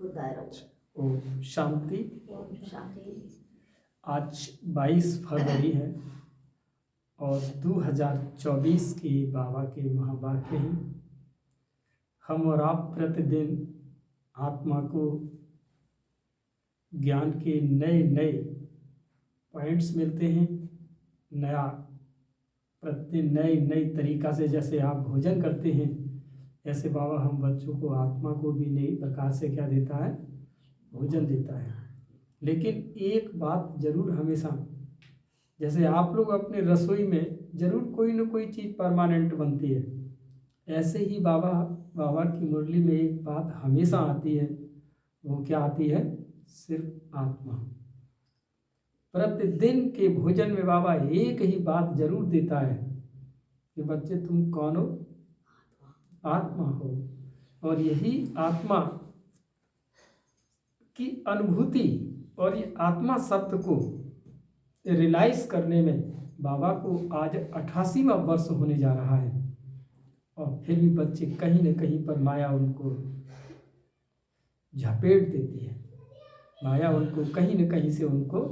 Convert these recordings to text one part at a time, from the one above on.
ओम शांति। ओम शांति। आज 22 फरवरी है और 2024 के बाबा के महावाक्य हैं। हम और आप प्रतिदिन आत्मा को ज्ञान के नए नए पॉइंट्स मिलते हैं। नया प्रतिदिन नए नए तरीका से जैसे आप भोजन करते हैं, ऐसे बाबा हम बच्चों को, आत्मा को भी नई प्रकार से क्या देता है, भोजन देता है। लेकिन एक बात जरूर हमेशा, जैसे आप लोग अपने रसोई में जरूर कोई न कोई चीज़ परमानेंट बनती है, ऐसे ही बाबा की मुरली में एक बात हमेशा आती है। वो क्या आती है? सिर्फ आत्मा। प्रतिदिन के भोजन में बाबा एक ही बात जरूर देता है कि बच्चे तुम कौन हो? आत्मा हो। और यही आत्मा की अनुभूति और ये आत्मा शब्द को रियलाइज करने में बाबा को आज 88वां वर्ष होने जा रहा है। और फिर भी बच्चे कहीं न कहीं पर माया उनको झपेट देती है, माया उनको कहीं न कहीं से उनको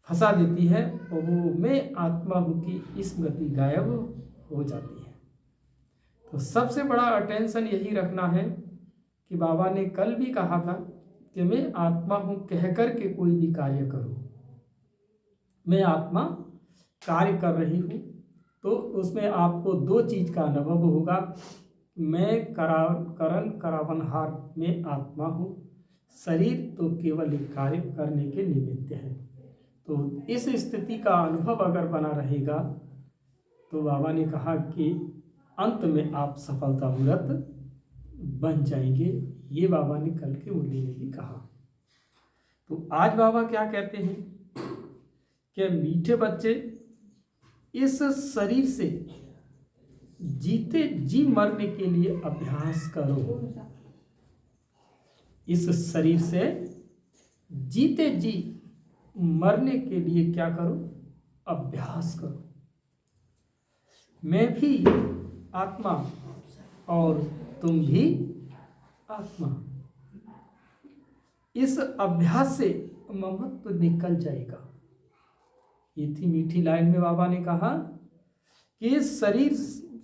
फंसा देती है और वो मैं आत्मा हूँ की स्मृति गायब हो जाती है। तो सबसे बड़ा अटेंशन यही रखना है कि बाबा ने कल भी कहा था कि मैं आत्मा हूँ कह कर के कोई भी कार्य करो। मैं आत्मा कार्य कर रही हूँ तो उसमें आपको दो चीज़ का अनुभव होगा। मैं करण करावनहार में आत्मा हूँ, शरीर तो केवल एक कार्य करने के निमित्त है। तो इस स्थिति का अनुभव अगर बना रहेगा तो बाबा ने कहा कि अंत में आप सफलता मूर्त बन जाएंगे। ये बाबा ने कल के मुरली में भी कहा। तो आज बाबा क्या कहते हैं कि मीठे बच्चे, इस शरीर से जीते जी मरने के लिए अभ्यास करो। इस शरीर से जीते जी मरने के लिए क्या करो? अभ्यास करो। मैं भी आत्मा और तुम भी आत्मा। इस अभ्यास से ममत्व निकल जाएगा। ये थी मीठी लाइन में बाबा ने कहा कि इस शरीर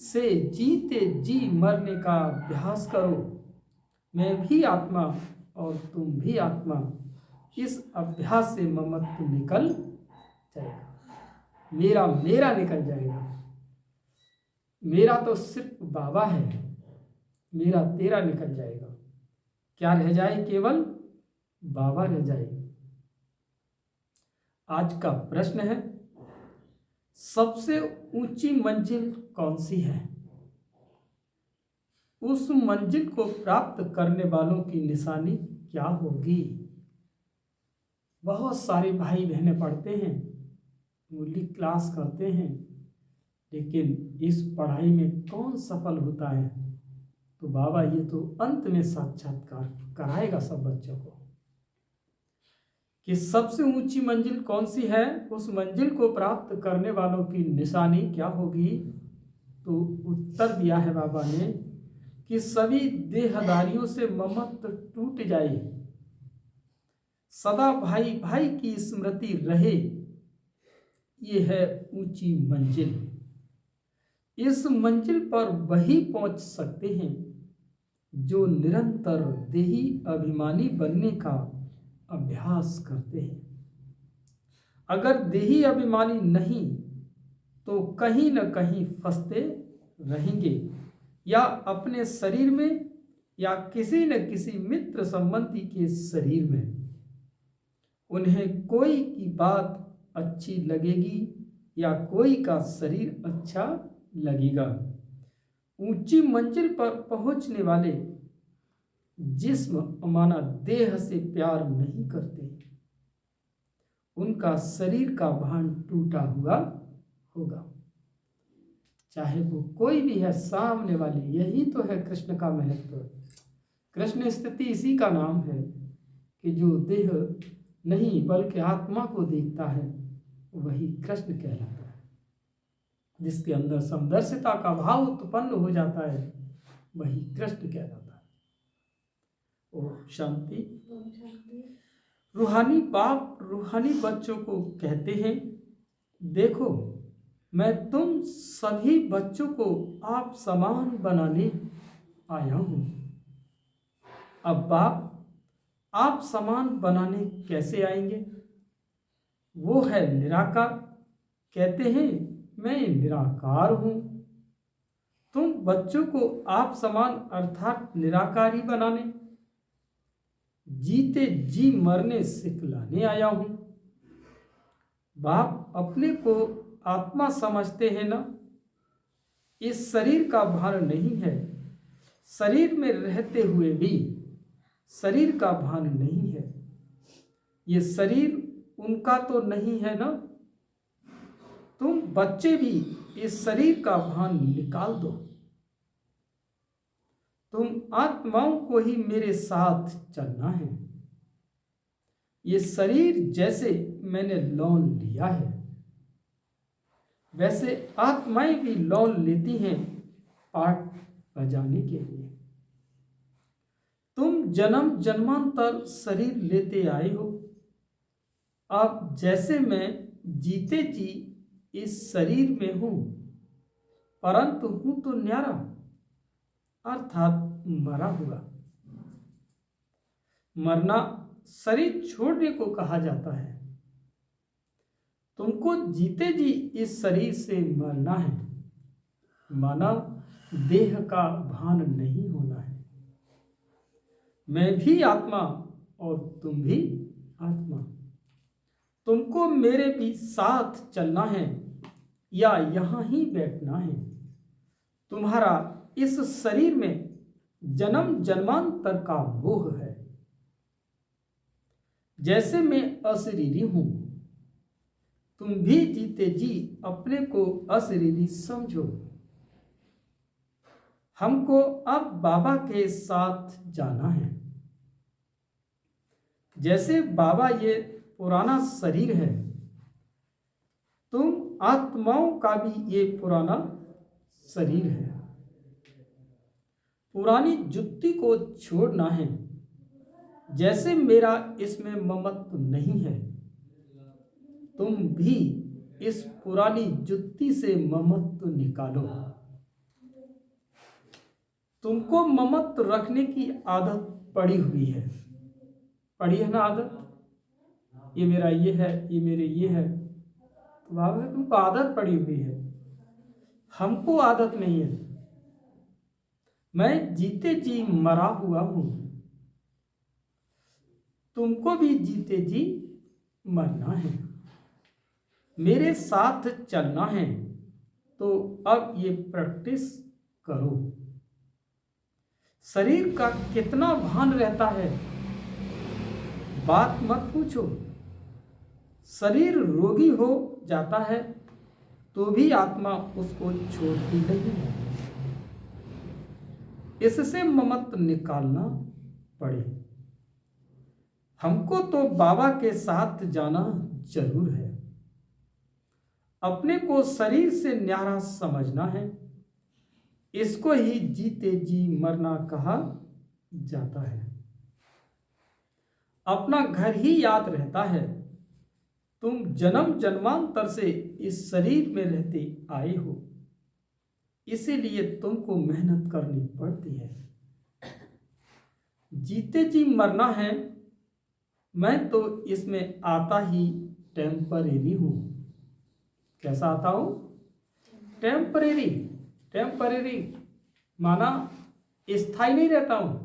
से जीते जी मरने का अभ्यास करो। मैं भी आत्मा और तुम भी आत्मा। इस अभ्यास से ममत्व निकल जाएगा, मेरा मेरा निकल जाएगा। मेरा तो सिर्फ बाबा है, मेरा तेरा निकल जाएगा। क्या रह जाए? केवल बाबा रह जाएगा। आज का प्रश्न है, सबसे ऊंची मंजिल कौन सी है? उस मंजिल को प्राप्त करने वालों की निशानी क्या होगी? बहुत सारे भाई बहनें पढ़ते हैं, मुरली क्लास करते हैं, लेकिन इस पढ़ाई में कौन सफल होता है? तो बाबा ये तो अंत में साक्षात्कार कराएगा सब बच्चों को कि सबसे ऊंची मंजिल कौन सी है, उस मंजिल को प्राप्त करने वालों की निशानी क्या होगी? तो उत्तर दिया है बाबा ने कि सभी देहधारियों से ममत्व टूट जाए, सदा भाई भाई की स्मृति रहे। ये है ऊंची मंजिल। इस मंजिल पर वही पहुंच सकते हैं जो निरंतर देही अभिमानी बनने का अभ्यास करते हैं। अगर देही अभिमानी नहीं तो कहीं न कहीं फंसते रहेंगे, या अपने शरीर में या किसी न किसी मित्र संबंधी के शरीर में। उन्हें कोई की बात अच्छी लगेगी या कोई का शरीर अच्छा लगेगा। ऊंची मंजिल पर पहुंचने वाले जिस्म माना देह से प्यार नहीं करते, उनका शरीर का भान टूटा हुआ होगा। चाहे वो कोई भी है सामने वाले, यही तो है कृष्ण का महत्व। कृष्ण स्थिति इसी का नाम है कि जो देह नहीं बल्कि आत्मा को देखता है वही कृष्ण कहलाता है। जिसके अंदर समदर्शिता का भाव उत्पन्न हो जाता है वही कृष्ण कहलाता है। ओम शांति। रूहानी बाप रूहानी बच्चों को कहते हैं, देखो मैं तुम सभी बच्चों को आप समान बनाने आया हूं। अब बाप आप समान बनाने कैसे आएंगे? वो है निराकार। कहते हैं मैं निराकार हूं। तुम बच्चों को आप समान अर्थात निराकारी बनाने, जीते जी मरने सिखलाने आया हूं। बाप अपने को आत्मा समझते हैं ना? इस शरीर का भान नहीं है। शरीर में रहते हुए भी शरीर का भान नहीं है। ये शरीर उनका तो नहीं है ना? तुम बच्चे भी इस शरीर का भान निकाल दो। तुम आत्माओं को ही मेरे साथ चलना है। ये शरीर जैसे मैंने लौन लिया है, वैसे आत्माएं भी लौन लेती हैं पाठ बजाने के लिए। तुम जन्म जन्मांतर शरीर लेते आए हो। अब जैसे मैं जीते जी इस शरीर में हूं, परंतु हूं तो न्यारा अर्थात मरा हुआ। मरना शरीर छोड़ने को कहा जाता है। तुमको जीते जी इस शरीर से मरना है, माना देह का भान नहीं होना है। मैं भी आत्मा और तुम भी आत्मा। तुमको मेरे भी साथ चलना है या यहां ही बैठना है। तुम्हारा इस शरीर में जन्म जन्मांतर का मोह है। जैसे मैं अशरीरी हूं, तुम भी जीते जी अपने को अशरीरी समझो। हमको अब बाबा के साथ जाना है। जैसे बाबा ये पुराना शरीर है, तुम आत्माओं का भी ये पुराना शरीर है। पुरानी जुत्ती को छोड़ना है। जैसे मेरा इसमें ममत्व नहीं है, तुम भी इस पुरानी जुत्ती से ममत्व निकालो। तुमको ममत्व रखने की आदत पड़ी हुई है। पड़ी है ना आदत? ये मेरा ये है, ये मेरे ये है। तो बाबा तुमको आदत पड़ी हुई है, हमको आदत नहीं है। मैं जीते जी मरा हुआ हूं। तुमको भी जीते जी मरना है, मेरे साथ चलना है। तो अब ये प्रैक्टिस करो। शरीर का कितना भान रहता है, बात मत पूछो। शरीर रोगी हो जाता है तो भी आत्मा उसको छोड़ती नहीं है। इससे ममत्व निकालना पड़े। हमको तो बाबा के साथ जाना जरूर है। अपने को शरीर से न्यारा समझना है। इसको ही जीते जी मरना कहा जाता है। अपना घर ही याद रहता है। तुम जन्म जन्मांतर से इस शरीर में रहते आए हो, इसीलिए तुमको मेहनत करनी पड़ती है। जीते जी मरना है। मैं तो इसमें आता ही टेम्परेरी हूं। कैसा आता हूं? टेम्परेरी। टेम्परेरी माना स्थायी नहीं रहता हूं।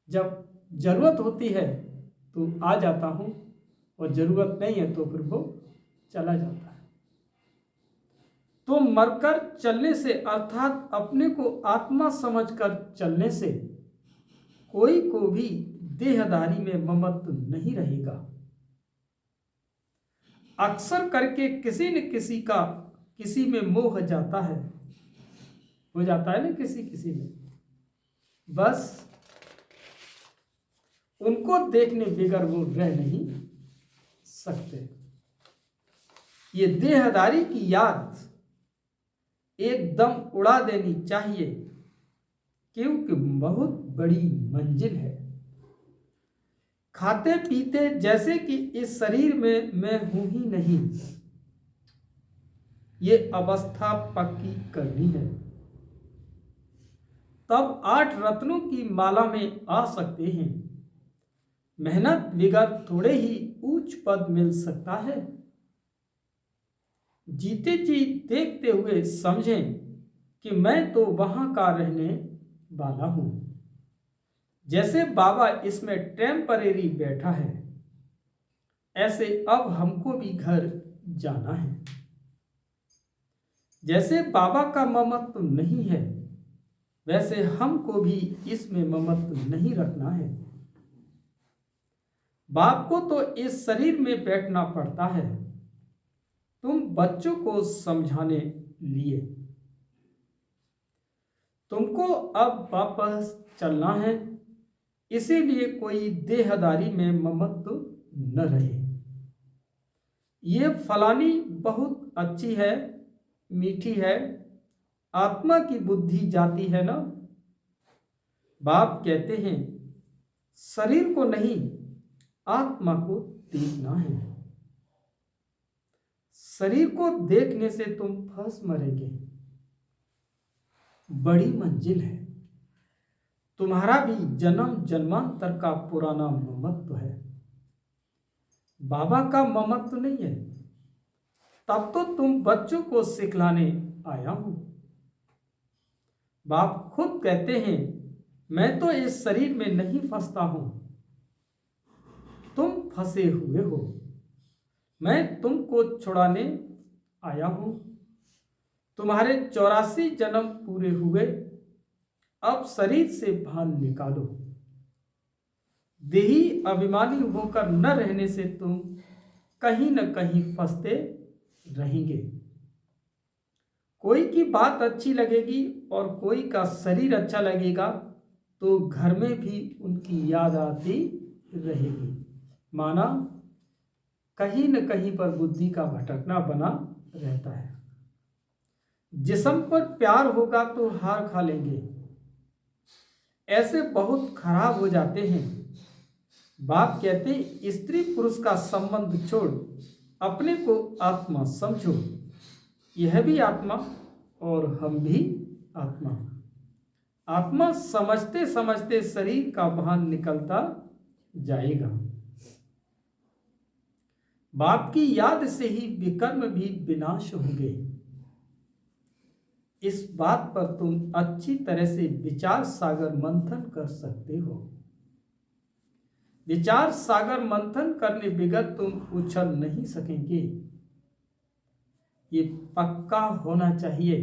जब जरूरत होती है तो आ जाता हूं, और जरूरत नहीं है तो फिर वो चला जाता है। तो मरकर चलने से अर्थात अपने को आत्मा समझकर चलने से कोई को भी देहदारी में ममत्व नहीं रहेगा। अक्सर करके किसी न किसी का किसी में मोह जाता है, हो जाता है ना किसी किसी में। बस उनको देखने बगैर वो रह नहीं सकते। ये देहदारी की याद एकदम उड़ा देनी चाहिए, क्योंकि बहुत बड़ी मंजिल है। खाते पीते जैसे कि इस शरीर में मैं हूं ही नहीं, ये अवस्था पक्की करनी है। तब 8 रत्नों की माला में आ सकते हैं। मेहनत बिगर थोड़े ही ऊंच पद मिल सकता है। जीते जी देखते हुए समझें कि मैं तो वहां का रहने वाला हूं। जैसे बाबा इसमें टेम्परेरी बैठा है, ऐसे अब हमको भी घर जाना है। जैसे बाबा का ममत्व नहीं है, वैसे हमको भी इसमें ममत्व नहीं रखना है। बाप को तो इस शरीर में बैठना पड़ता है, तुम बच्चों को समझाने लिए। तुमको अब वापस चलना है, इसीलिए कोई देहदारी में ममत्व न रहे। ये फलानी बहुत अच्छी है, मीठी है, आत्मा की बुद्धि जाती है ना। बाप कहते हैं शरीर को नहीं, आत्मा को देखना है। शरीर को देखने से तुम फंस मरेंगे। बड़ी मंजिल है। तुम्हारा भी जन्म जन्मांतर का पुराना ममत्व है, बाबा का ममत्व नहीं है। तब तो तुम बच्चों को सिखलाने आया हूं। बाप खुद कहते हैं मैं तो इस शरीर में नहीं फंसता हूं, तुम फंसे हुए हो। मैं तुमको छुड़ाने आया हूं। तुम्हारे 84 जन्म पूरे हुए, अब शरीर से भान निकालो। देही अभिमानी होकर न रहने से तुम कहीं न कहीं फंसते रहेंगे। कोई की बात अच्छी लगेगी और कोई का शरीर अच्छा लगेगा, तो घर में भी उनकी याद आती रहेगी। माना कहीं न कहीं पर बुद्धि का भटकना बना रहता है। जिस्म पर प्यार होगा तो हार खा लेंगे, ऐसे बहुत खराब हो जाते हैं। बाप कहते स्त्री पुरुष का संबंध छोड़ अपने को आत्मा समझो। यह भी आत्मा और हम भी आत्मा। आत्मा समझते समझते शरीर का भान निकलता जाएगा। बाप की याद से ही विकर्म भी विनाश होंगे। इस बात पर तुम अच्छी तरह से विचार सागर मंथन कर सकते हो। विचार सागर मंथन करने बगैर तुम उछल नहीं सकेंगे। ये पक्का होना चाहिए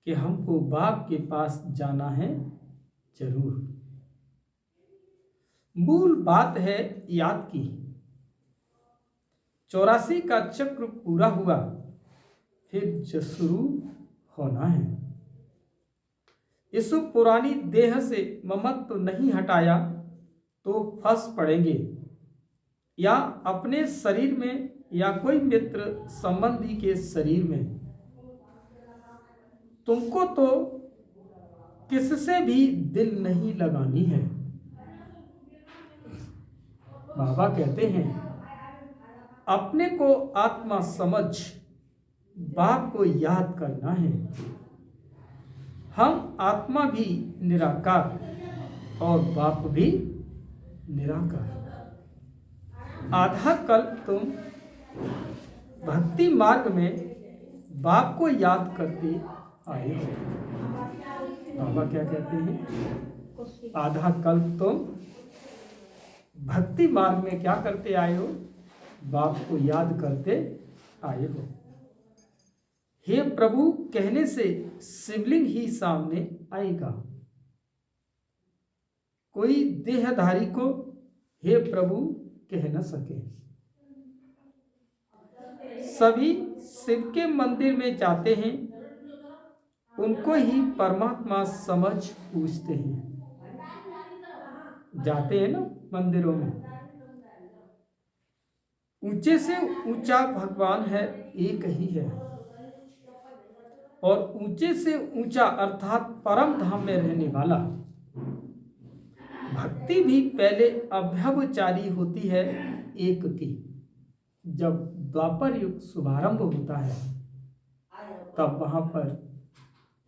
कि हमको बाप के पास जाना है जरूर। मूल बात है याद की। 84 का चक्र पूरा हुआ, फिर शुरू होना है। इस पुरानी देह से ममत्व नहीं हटाया तो फंस पड़ेंगे, या अपने शरीर में या कोई मित्र संबंधी के शरीर में। तुमको तो किससे भी दिल नहीं लगानी है। बाबा कहते हैं अपने को आत्मा समझ बाप को याद करना है। हम आत्मा भी निराकार और बाप भी निराकार। आधा कल तुम भक्ति मार्ग में बाप को याद करते आए हो। बाबा क्या कहते हैं? आधा कल तुम भक्ति मार्ग में क्या करते आए हो? बाप को याद करते आए हो। हे प्रभु कहने से शिवलिंग ही सामने आएगा। कोई देहधारी को हे प्रभु कह न सके। सभी शिव के मंदिर में जाते हैं, उनको ही परमात्मा समझ पूछते हैं। जाते हैं ना मंदिरों में। ऊंचे से ऊंचा भगवान है, एक ही है। और ऊंचे से ऊंचा अर्थात परम धाम में रहने वाला भक्ति भक्ति भी पहले अभ्यवचारी होती है एक की। जब द्वापर युग शुभारंभ होता है तब वहां पर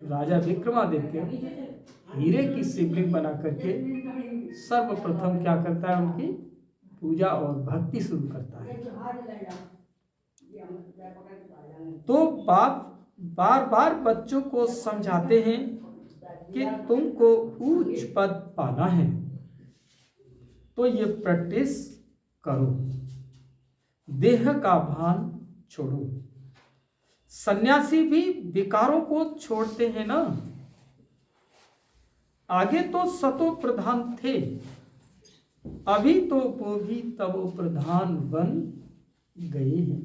राजा विक्रमादित्य हीरे की शिवलिंग बना करके सर्वप्रथम क्या करता है, उनकी पूजा और भक्ति शुरू करता है। तो बाप बार बार बच्चों को समझाते हैं कि तुमको उच्च पद पाना है तो ये प्रैक्टिस करो, देह का भान छोड़ो। सन्यासी भी विकारों को छोड़ते हैं ना। आगे तो सतो प्रधान थे, अभी तो वो भी तमो प्रधान बन गए हैं।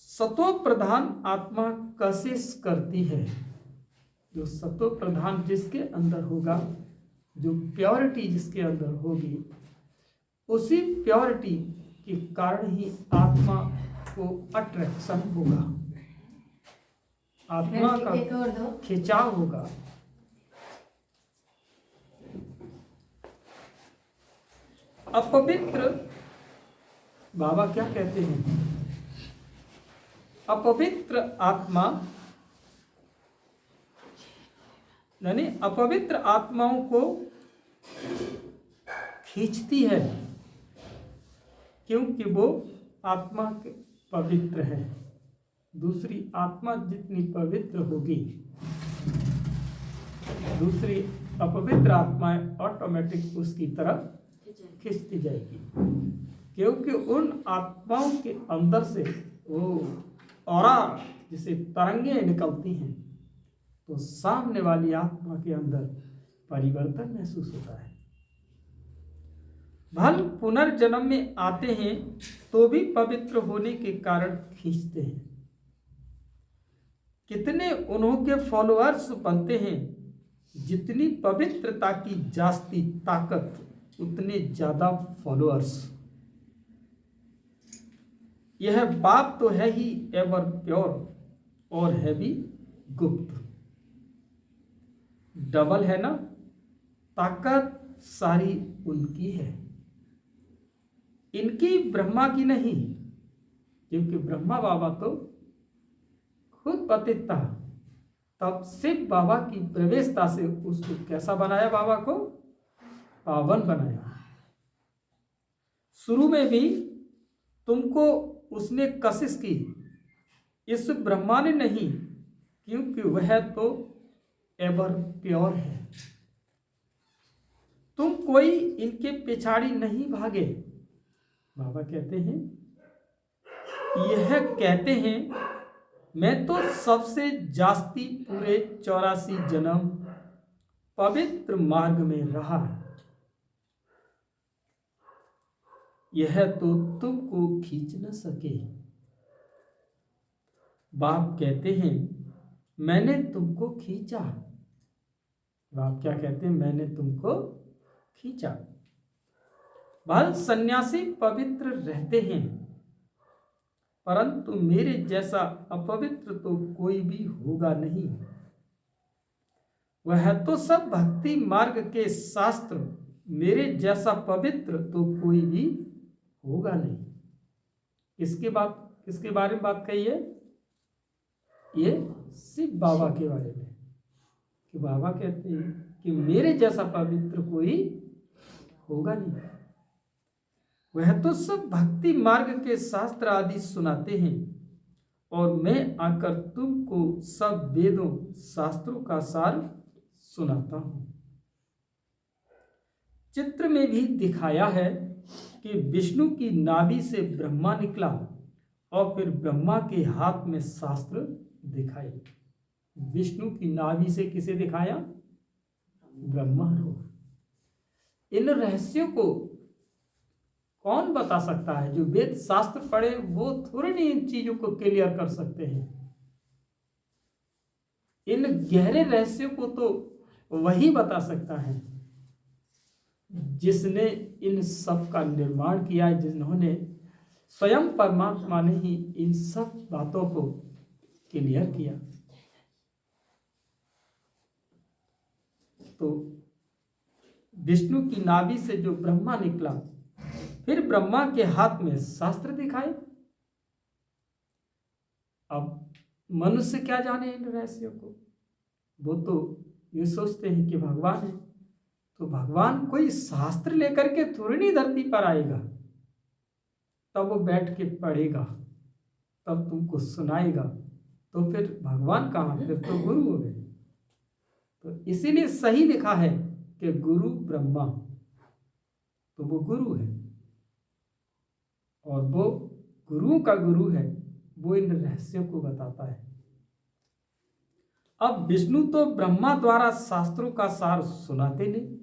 सतो प्रधान आत्मा कशिश करती है। जो सतो प्रधान जिसके अंदर होगा, जो प्योरिटी जिसके अंदर होगी, उसी प्योरिटी के कारण ही आत्मा को अट्रैक्शन होगा, आत्मा का खिंचाव होगा। अपवित्र, बाबा क्या कहते हैं, अपवित्र आत्मा यानी अपवित्र आत्माओं को खींचती है, क्योंकि वो आत्मा पवित्र है। दूसरी आत्मा जितनी पवित्र होगी, दूसरी अपवित्र आत्माएं ऑटोमेटिक उसकी तरफ खींचती जाएगी, क्योंकि उन आत्माओं के अंदर से वो ऑरा जिसे तरंगे निकलती हैं, तो सामने वाली आत्मा के अंदर परिवर्तन महसूस होता है। भल पुनर्जन्म में आते हैं तो भी पवित्र होने के कारण खींचते हैं। कितने उन्होंने फॉलोअर्स बनते हैं, जितनी पवित्रता की जास्ती ताकत उतने ज्यादा फॉलोअर्स। यह बाप तो है ही एवर प्योर और है भी गुप्त। डबल है ना, ताकत सारी उनकी है, इनकी ब्रह्मा की नहीं, क्योंकि ब्रह्मा बाबा तो खुद पतित था। तब शिव बाबा की प्रवेशता से उसको कैसा बनाया, बाबा को पावन बनाया। शुरू में भी तुमको उसने कशिश की, इस ब्रह्मा ने नहीं, क्योंकि वह तो एवर प्योर है। तुम कोई इनके पिछाड़ी नहीं भागे। बाबा कहते हैं, यह कहते हैं मैं तो सबसे जास्ती पूरे 84 जन्म पवित्र मार्ग में रहा, यह तो तुमको खींच न सके। बाप कहते हैं मैंने तुमको खींचा। बाप क्या कहते हैं, मैंने तुमको खींचा। भल सन्यासी पवित्र रहते हैं, परंतु मेरे जैसा अपवित्र तो कोई भी होगा नहीं। वह तो सब भक्ति मार्ग के शास्त्र, मेरे जैसा पवित्र तो कोई भी होगा नहीं। किसके बारे में बात कही है, ये शिव बाबा के बारे में, कि बाबा कहते हैं कि मेरे जैसा पवित्र कोई होगा नहीं। वह तो सब भक्ति मार्ग के शास्त्र आदि सुनाते हैं, और मैं आकर तुमको सब वेदों शास्त्रों का सार सुनाता हूं। चित्र में भी दिखाया है कि विष्णु की नाभि से ब्रह्मा निकला, और फिर ब्रह्मा के हाथ में शास्त्र दिखाए। विष्णु की नाभि से किसे दिखाया, ब्रह्मा को। इन रहस्यों को कौन बता सकता है, जो वेद शास्त्र पढ़े वो थोड़ी नहीं इन चीजों को क्लियर कर सकते हैं। इन गहरे रहस्यों को तो वही बता सकता है जिसने इन सब का निर्माण किया है, जिन्होंने स्वयं परमात्मा ने ही इन सब बातों को क्लियर किया। तो विष्णु की नाभि से जो ब्रह्मा निकला, फिर ब्रह्मा के हाथ में शास्त्र दिखाए। अब मनुष्य क्या जाने इन रहस्यों को, वो तो ये सोचते हैं कि भगवान है, तो भगवान कोई शास्त्र लेकर के थोड़ी नहीं धरती पर आएगा, तब वो बैठ के पढ़ेगा, तब तुमको सुनाएगा, तो फिर भगवान कहाँ, फिर तो गुरु हो गए। तो इसीलिए सही लिखा है कि गुरु ब्रह्मा, तो वो गुरु है, और वो गुरुओं का गुरु है, वो इन रहस्यों को बताता है। अब विष्णु तो ब्रह्मा द्वारा शास्त्रों का सार सुनाते नहीं।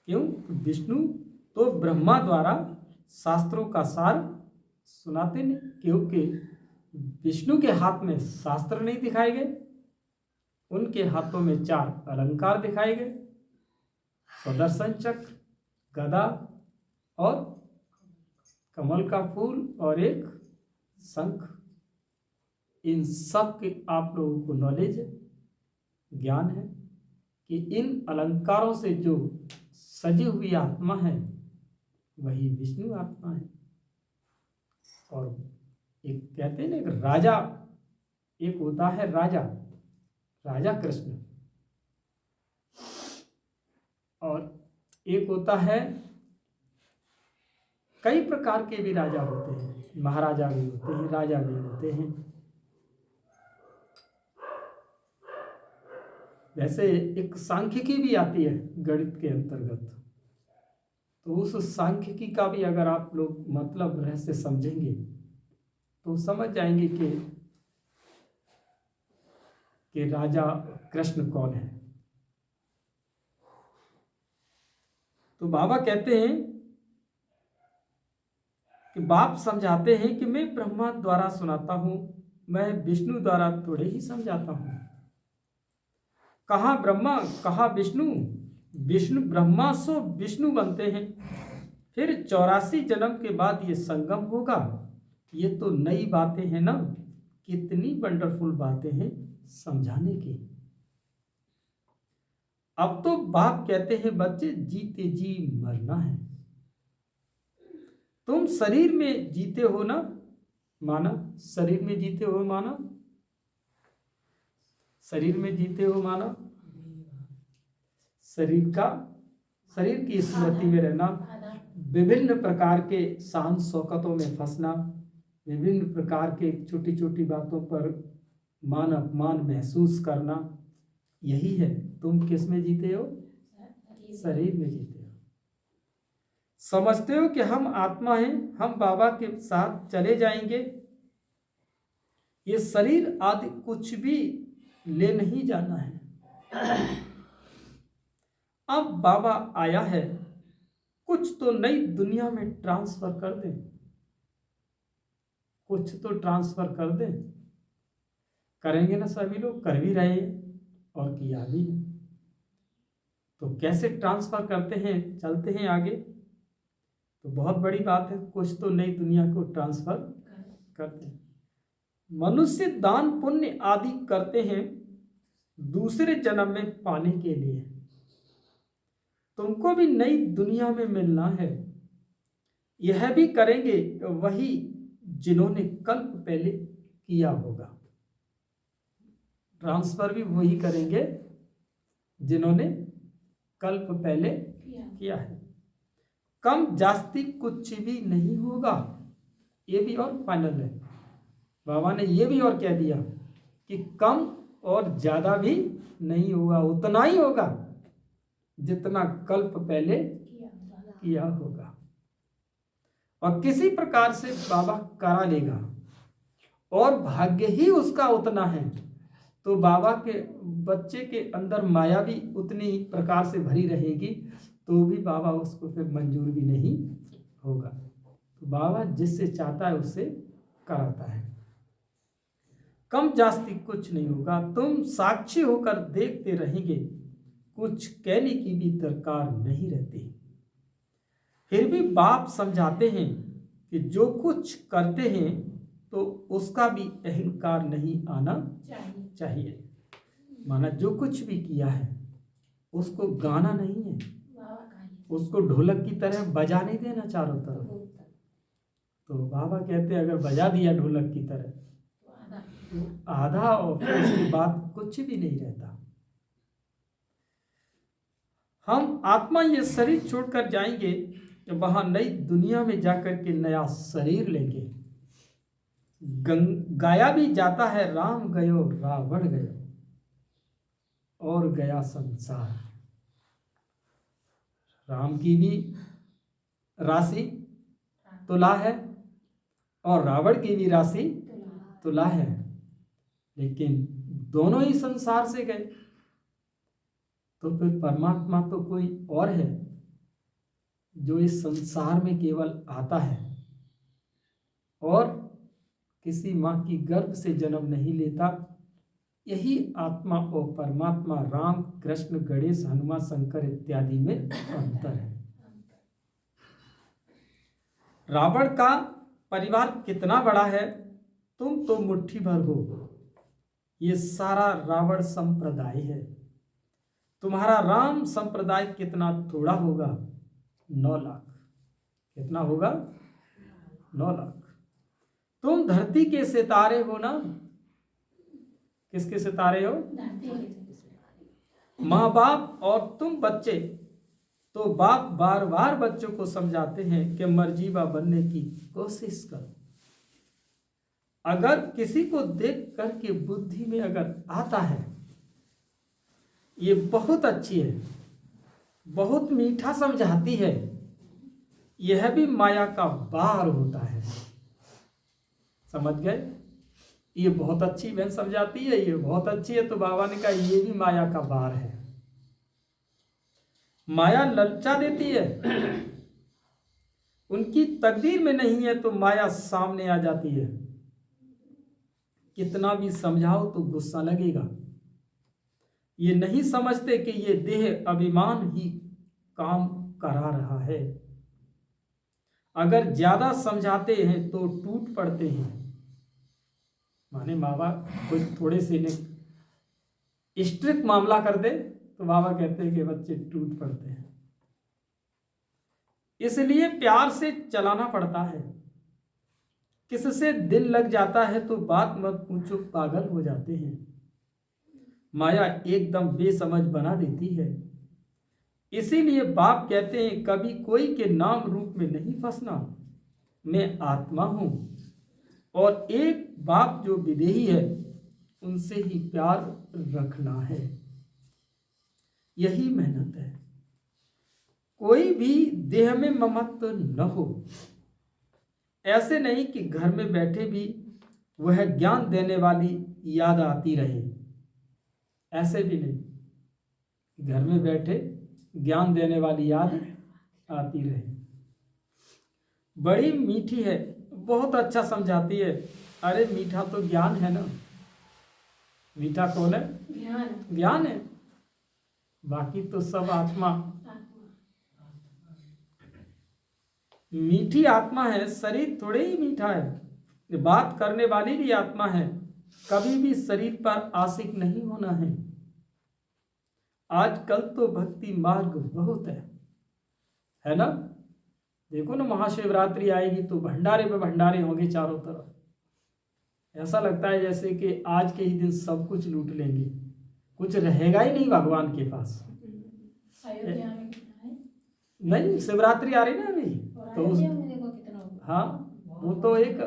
क्यों? विष्णु तो ब्रह्मा द्वारा शास्त्रों का सार सुनाते नहीं, क्योंकि विष्णु के हाथ में शास्त्र नहीं दिखाए गए, उनके हाथों में 4 अलंकार दिखाए गए, सुदर्शन चक्र, गदा और कमल का फूल और एक शंख। इन सब के आप लोगों को नॉलेज है, ज्ञान है कि इन अलंकारों से जो सजी हुई आत्मा है वही विष्णु आत्मा है। और एक कहते हैं ना, एक राजा, एक होता है राजा, राजा कृष्ण, और एक होता है, कई प्रकार के भी राजा होते हैं, महाराजा भी होते हैं, राजा भी होते हैं। वैसे एक सांख्यिकी भी आती है गणित के अंतर्गत, तो उस सांख्यिकी का भी अगर आप लोग मतलब रहस्य समझेंगे तो समझ जाएंगे कि राजा कृष्ण कौन है। तो बाबा कहते हैं कि बाप समझाते हैं कि मैं ब्रह्मा द्वारा सुनाता हूं, मैं विष्णु द्वारा थोड़े ही समझाता हूं। कहा ब्रह्मा, कहा विष्णु, विष्णु ब्रह्मा सो विष्णु बनते हैं, फिर 84 जन्म के बाद ये संगम होगा। ये तो नई बातें हैं ना, कितनी वंडरफुल बातें हैं समझाने की। अब तो बाप कहते हैं बच्चे जीते जी मरना है, तुम शरीर में जीते हो ना, माना शरीर में जीते हो, माना शरीर में जीते हो, माना शरीर की स्मृति में रहना, विभिन्न प्रकार के शान शौकतों में फंसना, विभिन्न प्रकार के छोटी छोटी बातों पर मान अपमान महसूस करना, यही है। तुम किस में जीते हो? शरीर में जीते हो। समझते हो कि हम आत्मा हैं, हम बाबा के साथ चले जाएंगे, ये शरीर आदि कुछ भी ले नहीं जाना है। अब बाबा आया है, कुछ तो नई दुनिया में ट्रांसफर कर दें, कुछ तो ट्रांसफर कर दें। करेंगे ना सभी लोग, कर भी रहे हैं और किया भी है। तो कैसे ट्रांसफर करते हैं, चलते हैं आगे, तो बहुत बड़ी बात है, कुछ तो नई दुनिया को ट्रांसफर करते हैं। मनुष्य दान पुण्य आदि करते हैं दूसरे जन्म में पाने के लिए। तुमको भी नई दुनिया में मिलना है, यह भी करेंगे वही जिन्होंने कल्प पहले किया होगा। ट्रांसफर भी वही करेंगे जिन्होंने कल्प पहले किया है। कम जास्ती कुछ भी नहीं होगा, ये भी और फाइनल है। बाबा ने ये भी और कह दिया कि कम और ज्यादा भी नहीं होगा, उतना ही होगा जितना कल्प पहले किया होगा। और किसी प्रकार से बाबा करा लेगा, और भाग्य ही उसका उतना है, तो बाबा के बच्चे के अंदर माया भी उतनी ही प्रकार से भरी रहेगी, तो भी बाबा उसको फिर मंजूर भी नहीं होगा। तो बाबा जिससे चाहता है उससे कराता है। कम जास्ती कुछ नहीं होगा, तुम साक्षी होकर देखते रहेंगे, कुछ कहने की भी दरकार नहीं रहती। फिर भी बाप समझाते हैं कि जो कुछ करते हैं तो उसका भी अहंकार नहीं आना चाहिए। माना जो कुछ भी किया है उसको गाना नहीं है, उसको ढोलक की तरह बजा नहीं देना चारों तरफ। तो बाबा कहते हैं अगर बजा दिया ढोलक की तरह तो आधा, और फिर उसके बाद कुछ भी नहीं रहता। हम आत्मा ये शरीर छोड़कर जाएंगे, वहां नई दुनिया में जाकर के नया शरीर लेंगे। गाया भी जाता है राम गयो रावण गयो और गया संसार। राम की भी राशि तुला है और रावण की भी राशि तुला है, लेकिन दोनों ही संसार से गए। तो फिर परमात्मा तो कोई और है जो इस संसार में केवल आता है और किसी माँ की गर्भ से जन्म नहीं लेता। यही आत्मा और परमात्मा राम कृष्ण गणेश हनुमान शंकर इत्यादि में अंतर है। रावण का परिवार कितना बड़ा है, तुम तो मुट्ठी भर हो। ये सारा रावण संप्रदाय है। तुम्हारा राम संप्रदाय कितना थोड़ा होगा, 9 लाख। कितना होगा? 9 लाख। तुम धरती के सितारे हो ना। किसके सितारे हो? माँ बाप और तुम बच्चे। तो बाप बार बार बच्चों को समझाते हैं कि मर्जीवा बनने की कोशिश करो। अगर किसी को देख करके बुद्धि में अगर आता है ये बहुत अच्छी है, बहुत मीठा समझाती है, यह भी माया का बार होता है। समझ गए? ये बहुत अच्छी बहन समझाती है, ये बहुत अच्छी है, तो बाबा ने कहा ये भी माया का बार है। माया ललचा देती है, उनकी तकदीर में नहीं है तो माया सामने आ जाती है। कितना भी समझाओ तो गुस्सा लगेगा। ये नहीं समझते कि ये देह अभिमान ही काम करा रहा है। अगर ज्यादा समझाते हैं तो टूट पड़ते हैं। माने बाबा कुछ थोड़े से ने स्ट्रिक्ट मामला कर दे तो बाबा कहते हैं कि बच्चे टूट पड़ते हैं। इसलिए प्यार से चलाना पड़ता है। किससे दिल लग जाता है तो बात मत पूछो, पागल हो जाते हैं। माया एकदम बेसमझ बना देती है। इसीलिए बाप कहते हैं कभी कोई के नाम रूप में नहीं फंसना। मैं आत्मा हूं और एक बाप जो विदेही है उनसे ही प्यार रखना है। यही मेहनत है। कोई भी देह में ममत्व न हो। ऐसे नहीं कि घर में बैठे भी वह ज्ञान देने वाली याद आती रहे। ऐसे भी नहीं, घर में बैठे ज्ञान देने वाली याद आती रहे। बड़ी मीठी है, बहुत अच्छा समझाती है। अरे मीठा तो ज्ञान है ना। मीठा कौन है? ज्ञान है। बाकी तो सब आत्मा। मीठी आत्मा है, शरीर थोड़े ही मीठा है। बात करने वाली भी आत्मा है। कभी भी शरीर पर आशिक नहीं होना है। आजकल तो भक्ति मार्ग बहुत है ना। देखो ना, महाशिवरात्रि आएगी तो भंडारे पे भंडारे होंगे चारों तरफ। ऐसा लगता है जैसे कि आज के ही दिन सब कुछ लूट लेंगे, कुछ रहेगा ही नहीं भगवान के पास। नहीं, शिवरात्रि आ रही ना अभी तो हाँ, वो तो एक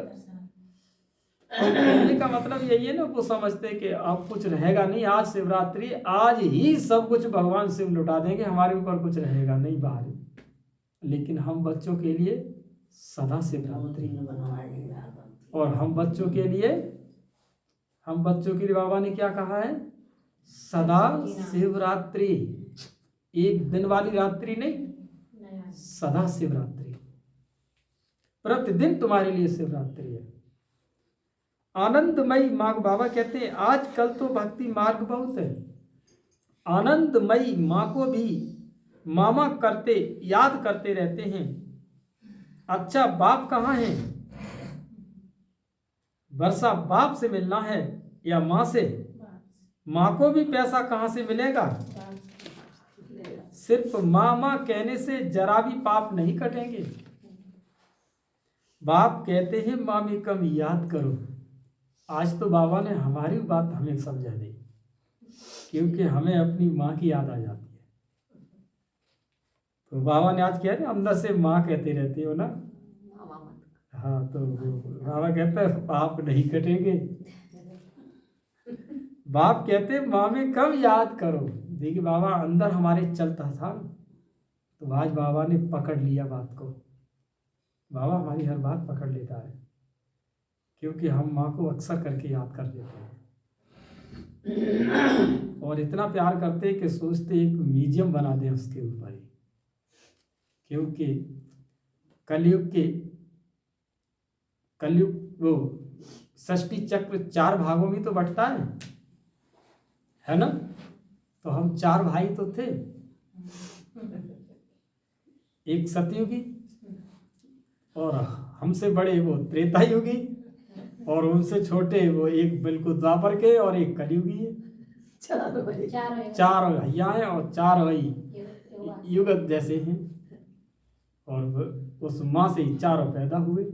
कहने का मतलब यही है ना, वो समझते कि अब कुछ रहेगा नहीं। आज शिवरात्रि, आज ही सब कुछ भगवान शिव लुटा देंगे, हमारे ऊपर कुछ रहेगा नहीं बाहर। लेकिन हम बच्चों के लिए सदा शिवरात्रि, और हम बच्चों के लिए बाबा ने क्या कहा है? सदा शिवरात्रि। एक दिन वाली रात्रि नहीं, सदा शिवरात्रि। प्रतिदिन तुम्हारे लिए शिवरात्रि है। आनंदमयी माँ बाबा कहते हैं आजकल तो भक्ति मार्ग बहुत है। आनंदमयी माँ को भी मामा करते याद करते रहते हैं। अच्छा बाप कहाँ है? वर्षा बाप से मिलना है या माँ से? माँ को भी पैसा कहाँ से मिलेगा? सिर्फ माँ माँ कहने से जरा भी पाप नहीं कटेंगे। बाप कहते हैं माँ में कम याद करो। आज तो बाबा ने हमारी बात हमें समझा दी, क्योंकि हमें अपनी माँ की याद आ जाती है। तो बाबा ने आज किया ना, अंदर से माँ कहते रहते हो ना। हाँ, तो बाबा कहता है पाप नहीं कटेंगे। बाप कहते माँ में कम याद करो। देखिए बाबा अंदर हमारे चलता था, तो आज बाबा ने पकड़ लिया बात को। बाबा हमारी हर बात पकड़ लेता है, क्योंकि हम माँ को अक्सर करके याद कर देते हैं और इतना प्यार करते हैं कि सोचते एक म्यूजियम बना दें उसके ऊपर ही। क्योंकि कलयुग वो सृष्टि चक्र 4 भागों में तो बंटता है ना। तो हम 4 भाई तो थे, एक सतयुगी, और हमसे बड़े वो त्रेता युगी, और उनसे छोटे वो एक बिल्कुल द्वापर के और एक कलयुगी है। 4 भैया हैं और 4 वही युगत जैसे हैं, और उस माँ से ही 4 पैदा हुए।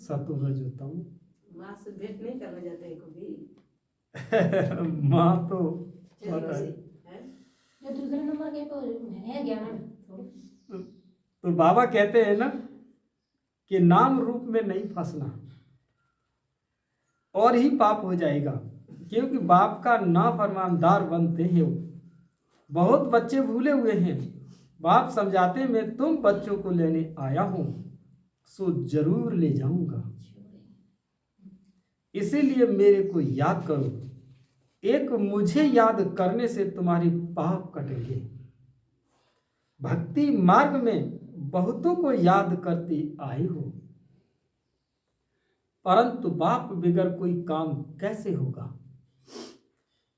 सतुरज होता हूँ। माँ से भेंट नहीं करने जाते हैं कभी? माँ तो दूसरे नंबर के है ज्ञान। तो बाबा कहते हैं ना कि नाम रूप में नहीं फंसना और ही पाप हो जाएगा, क्योंकि बाप का नाफरमानदार बनते हैं वो। बहुत बच्चे भूले हुए हैं, बाप समझाते मैं तुम बच्चों को लेने आया हूं, सो जरूर ले जाऊंगा। इसीलिए मेरे को याद करो, एक मुझे याद करने से तुम्हारे पाप कटेंगे। भक्ति मार्ग में बहुतों को याद करती आई हो, परंतु बाप बिगर कोई काम कैसे होगा।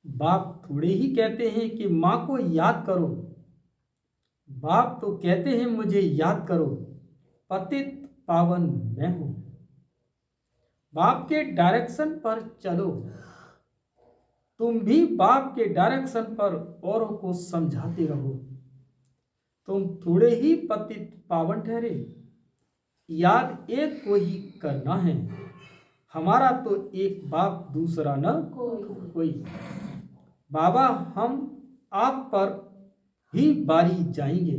बाप थोड़े ही कहते हैं कि माँ को याद करो, बाप तो कहते हैं मुझे याद करो, पतित पावन मैं हूं। बाप के डायरेक्शन पर चलो, तुम भी बाप के डायरेक्शन पर औरों को समझाते रहो। तुम थोड़े ही पतित पावन ठहरे, याद एक को ही करना है। हमारा तो एक बाप दूसरा न कोई। बाबा हम आप पर ही बारी जाएंगे,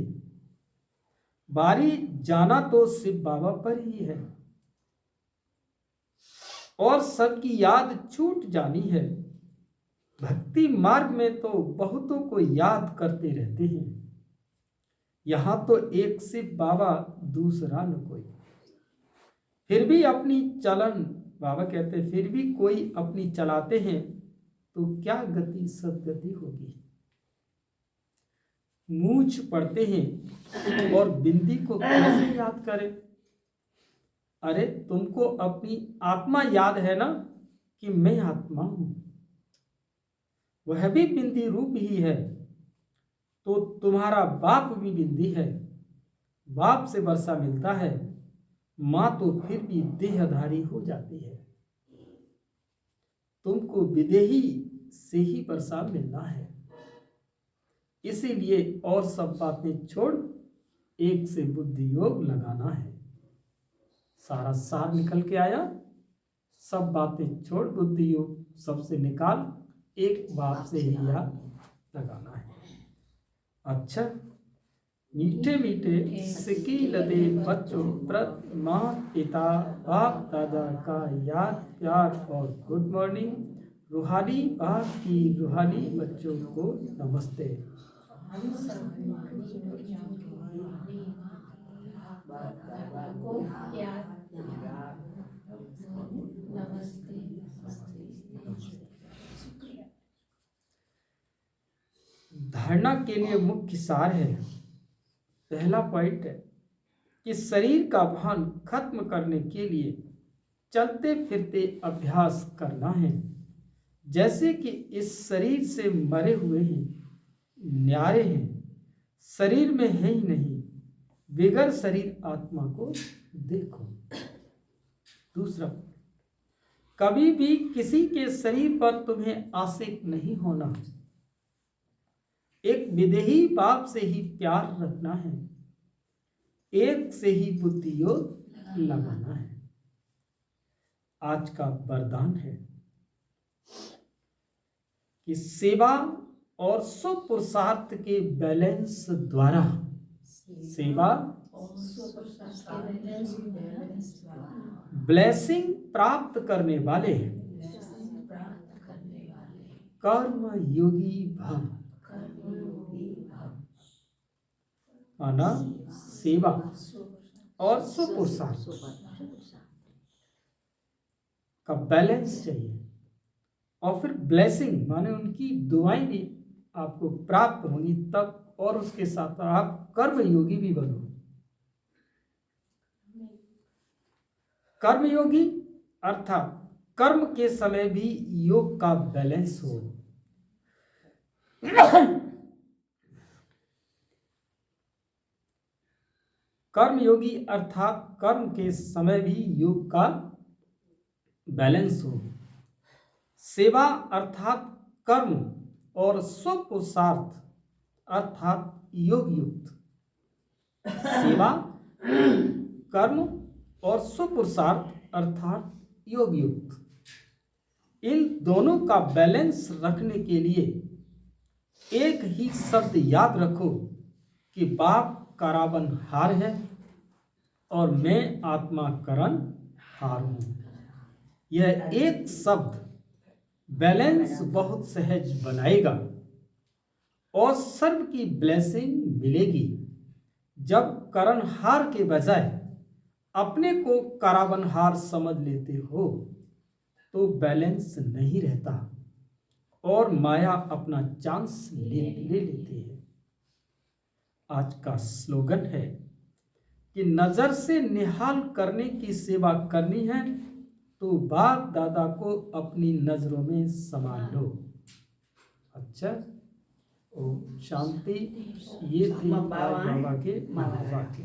बारी जाना तो सिर्फ बाबा पर ही है, और सबकी याद छूट जानी है। भक्ति मार्ग में तो बहुतों को याद करते रहते हैं, यहां तो एक सिर्फ बाबा दूसरा न कोई। फिर भी अपनी चलन, बाबा कहते हैं फिर भी कोई अपनी चलाते हैं, तो क्या गति सदगति होगी। मूछ पढ़ते हैं और बिंदी को कैसे याद करें। अरे तुमको अपनी आत्मा याद है ना कि मैं आत्मा हूं, वह भी बिंदी रूप ही है, तो तुम्हारा बाप भी बिंदी है। बाप से वर्षा मिलता है, माँ तो फिर भी देहधारी हो जाती है। तुमको विदेही से ही वर्षा मिलना है, इसीलिए और सब बातें छोड़ एक से बुद्धि योग लगाना है। सारा सार निकल के आया, सब बातें छोड़ बुद्धि योग सबसे निकाल, एक बाप से ही याद लगाना है। अच्छा, मीठे मीठे सिकील दे बच्चों प्रति माँ पिता बाप दादा का याद प्यार और गुड मॉर्निंग। रूहानी बाप की रूहानी बच्चों को नमस्ते। धारणा के लिए मुख्य सार है। पहला पॉइंट है कि शरीर का भान खत्म करने के लिए चलते फिरते अभ्यास करना है। जैसे कि इस शरीर से मरे हुए हैं, न्यारे हैं, शरीर में है ही नहीं, बिगर शरीर आत्मा को देखो। दूसरा, कभी भी किसी के शरीर पर तुम्हें आशिक नहीं होना। एक विदेही बाप से ही प्यार रखना है, एक से ही बुद्धि योग लगाना है। आज का वरदान है कि सेवा और स्वपुरुषार्थ के बैलेंस द्वारा, सेवा ब्लेसिंग प्राप्त करने वाले कर्म योगी भव। माना सेवा और स्वपुरुषार्थ का बैलेंस चाहिए, और फिर ब्लेसिंग माने उनकी दुआएं भी आपको प्राप्त होंगी तब, और उसके साथ आप कर्म योगी भी बनो। कर्म योगी अर्थात कर्म के समय भी योग का बैलेंस हो। कर्म योगी अर्थात कर्म के समय भी योग का बैलेंस हो। सेवा अर्थात कर्म और स्वपुरुषार्थ अर्थात योग युक्त। सेवा, कर्म और स्वपुरुषार्थ अर्थात योग युक्त, इन दोनों का बैलेंस रखने के लिए एक ही शब्द याद रखो कि बाप करावन हार है और मैं आत्मा करण हार हूं। यह एक शब्द बैलेंस बहुत सहज बनाएगा और सर्व की ब्लेसिंग मिलेगी। जब करणहार के बजाय अपने को करावनहार समझ लेते हो तो बैलेंस नहीं रहता और माया अपना चांस ले लेती है। आज का स्लोगन है कि नजर से निहाल करने की सेवा करनी है तो बाप दादा को अपनी नजरों में समा लो। अच्छा, ओम शांति। ये थे बाबा के वाक्य।